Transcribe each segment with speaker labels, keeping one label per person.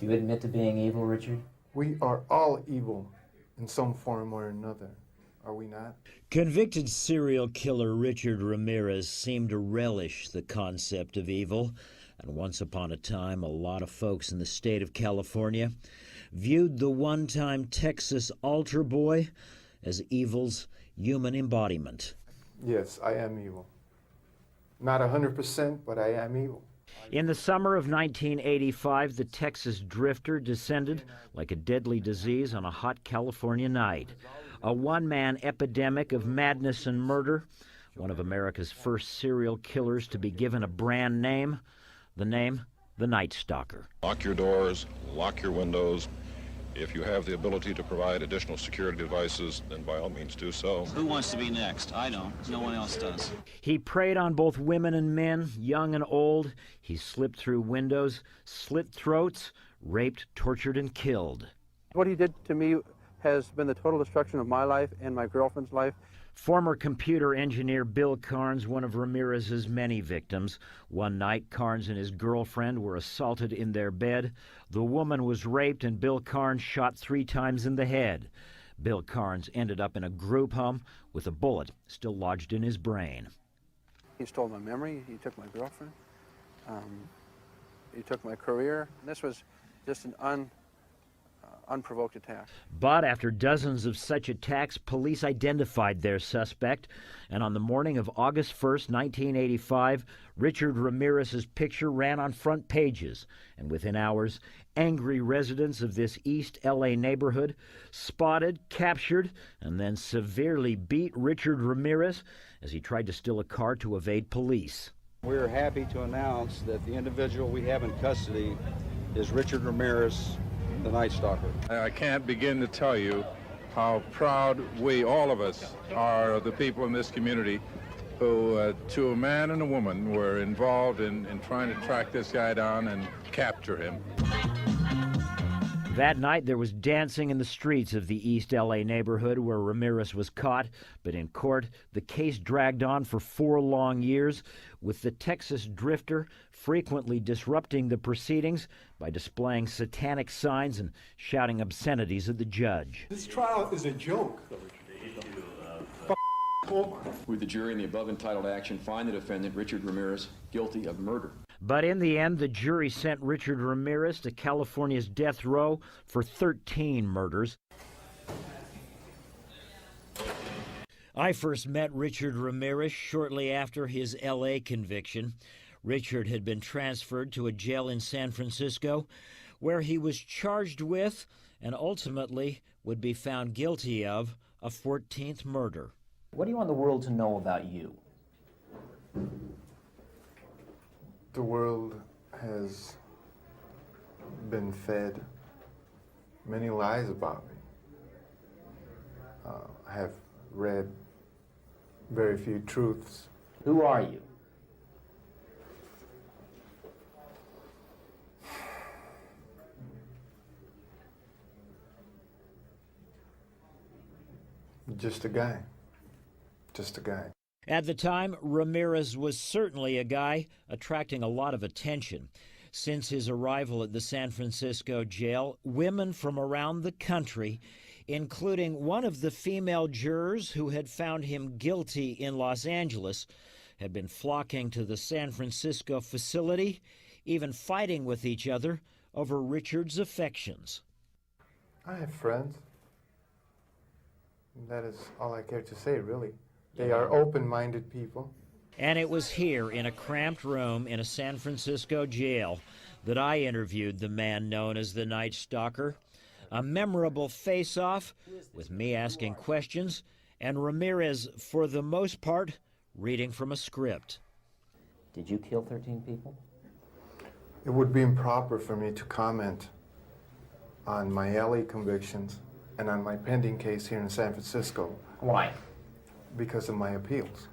Speaker 1: Do you admit to being evil, Richard?
Speaker 2: We are all evil in some form or another, are we not?
Speaker 3: Convicted serial killer Richard Ramirez seemed to relish the concept of evil, and once upon a time, a lot of folks in the state of California viewed the one-time Texas altar boy as evil's human embodiment.
Speaker 2: Yes, I am evil. Not 100%, but I am evil.
Speaker 3: In the summer of 1985, the Texas drifter descended like a deadly disease on a hot California night. A one-man epidemic of madness and murder, one of America's first serial killers to be given a brand name, the Night Stalker.
Speaker 4: Lock your doors, lock your windows. If you have the ability to provide additional security devices, then by all means do so.
Speaker 5: Who wants to be next? I don't. No one else does.
Speaker 3: He preyed on both women and men, young and old. He slipped through windows, slit throats, raped, tortured, and killed.
Speaker 6: What he did to me has been the total destruction of my life and my girlfriend's life.
Speaker 3: Former computer engineer Bill Carnes, one of Ramirez's many victims. One night, Carnes and his girlfriend were assaulted in their bed. The woman was raped and Bill Carnes shot 3 times in the head. Bill Carnes ended up in a group home with a bullet still lodged in his brain.
Speaker 6: He stole my memory. He took my girlfriend. He took my career. This was just an unprovoked attack.
Speaker 3: But after dozens of such attacks, police identified their suspect, and on the morning of August 1st, 1985, Richard Ramirez's picture ran on front pages, and within hours, angry residents of this East LA neighborhood spotted, captured, and then severely beat Richard Ramirez as he tried to steal a car to evade police.
Speaker 7: We're happy to announce that the individual we have in custody is Richard Ramirez, the Night Stalker.
Speaker 4: I can't begin to tell you how proud we, all of us, are of the people in this community who, to a man and a woman, were involved in trying to track this guy down and capture him.
Speaker 3: That night, there was dancing in the streets of the East LA neighborhood where Ramirez was caught, but in court, the case dragged on for 4 long years, with the Texas drifter frequently disrupting the proceedings by displaying satanic signs and shouting obscenities at the judge.
Speaker 8: This trial is a joke.
Speaker 9: Would the jury in the above entitled action find the defendant, Richard Ramirez, guilty of murder?
Speaker 3: But in the end, the jury sent Richard Ramirez to California's death row for 13 murders. I first met Richard Ramirez shortly after his L.A. conviction. Richard had been transferred to a jail in San Francisco where he was charged with and ultimately would be found guilty of a 14th murder.
Speaker 1: What do you want the world to know about you?
Speaker 2: The world has been fed many lies about me. I have read very few truths.
Speaker 1: Who are you?
Speaker 2: Just a guy. Just a guy.
Speaker 3: At the time, Ramirez was certainly a guy attracting a lot of attention. Since his arrival at the San Francisco jail, women from around the country, including one of the female jurors who had found him guilty in Los Angeles, had been flocking to the San Francisco facility, even fighting with each other over Richard's affections.
Speaker 2: I have friends. That is all I care to say, really. They are open-minded people.
Speaker 3: And it was here, in a cramped room in a San Francisco jail, that I interviewed the man known as the Night Stalker. A memorable face-off, with me asking questions, and Ramirez, for the most part, reading from a script.
Speaker 1: Did you kill 13 people?
Speaker 2: It would be improper for me to comment on my LA convictions and on my pending case here in San Francisco.
Speaker 1: Why?
Speaker 2: Because of my appeals.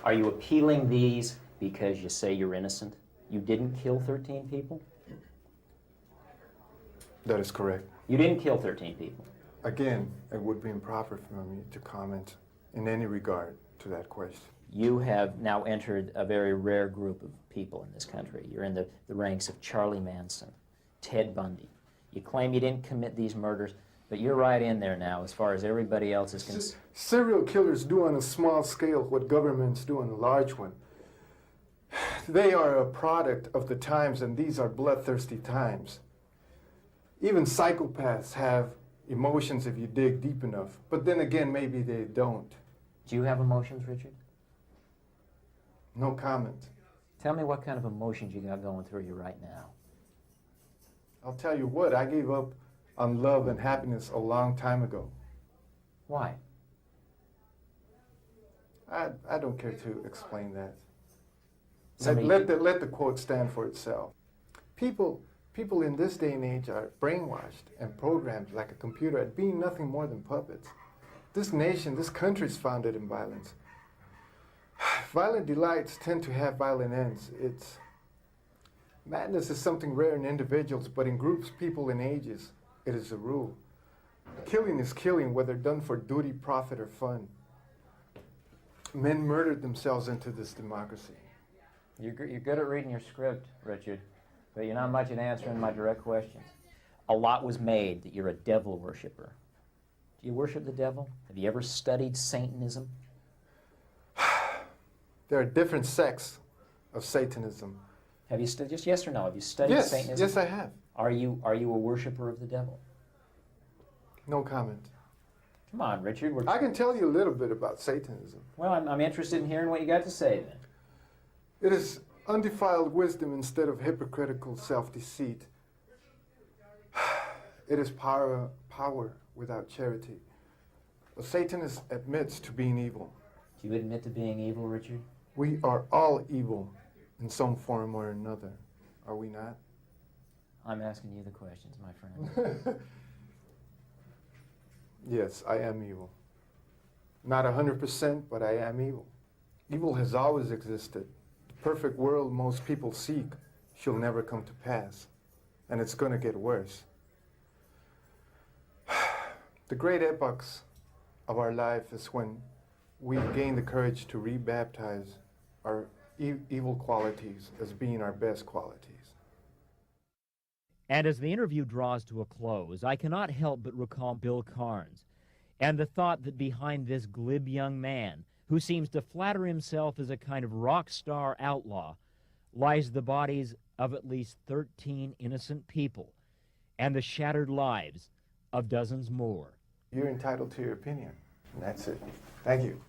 Speaker 1: Are you appealing these because you say you're innocent? You didn't kill 13 people?
Speaker 2: That is correct.
Speaker 1: You didn't kill 13 people?
Speaker 2: Again, it would be improper for me to comment in any regard to that question.
Speaker 1: You have now entered a very rare group of people in this country. You're in the ranks of Charlie Manson, Ted Bundy. You claim you didn't commit these murders, but you're right in there now as far as everybody else is concerned.
Speaker 2: Serial killers do on a small scale what governments do on a large one. They are a product of the times, and these are bloodthirsty times. Even psychopaths have emotions if you dig deep enough, but then again, maybe they don't.
Speaker 1: Do you have emotions, Richard?
Speaker 2: No comment.
Speaker 1: Tell me what kind of emotions you got going through you right now.
Speaker 2: I'll tell you what, I gave up on love and happiness a long time ago.
Speaker 1: Why?
Speaker 2: I don't care to explain that.
Speaker 1: Somebody-
Speaker 2: Let the quote stand for itself. People in this day and age are brainwashed and programmed like a computer at being nothing more than puppets. This nation, this country is founded in violence. Violent delights tend to have violent ends. Madness is something rare in individuals, but in groups, people, and ages, it is a rule. Killing is killing, whether done for duty, profit, or fun. Men murdered themselves into this democracy.
Speaker 1: You're good at reading your script, Richard, but you're not much at answering my direct questions. A lot was made that you're a devil worshiper. Do you worship the devil? Have you ever studied Satanism?
Speaker 2: There are different sects of Satanism.
Speaker 1: Have you just yes or no? Have you studied Satanism?
Speaker 2: Yes, I have.
Speaker 1: Are you a worshiper of the devil?
Speaker 2: No comment.
Speaker 1: Come on, Richard.
Speaker 2: I can tell you a little bit about Satanism.
Speaker 1: Well, I'm interested in hearing what you got to say then.
Speaker 2: It is undefiled wisdom instead of hypocritical self-deceit. It is power without charity. A Satanist admits to being evil.
Speaker 1: Do you admit to being evil, Richard?
Speaker 2: We are all evil in some form or another, are we not?
Speaker 1: I'm asking you the questions, my friend.
Speaker 2: Yes, I am evil. Not 100%, but I am evil. Evil has always existed. The perfect world most people seek shall never come to pass, and it's going to get worse. The great epochs of our life is when we gain the courage to rebaptize our evil qualities as being our best qualities.
Speaker 3: And as the interview draws to a close, I cannot help but recall Bill Carnes and the thought that behind this glib young man, who seems to flatter himself as a kind of rock star outlaw, lies the bodies of at least 13 innocent people and the shattered lives of dozens more.
Speaker 2: You're entitled to your opinion, and that's it. Thank you.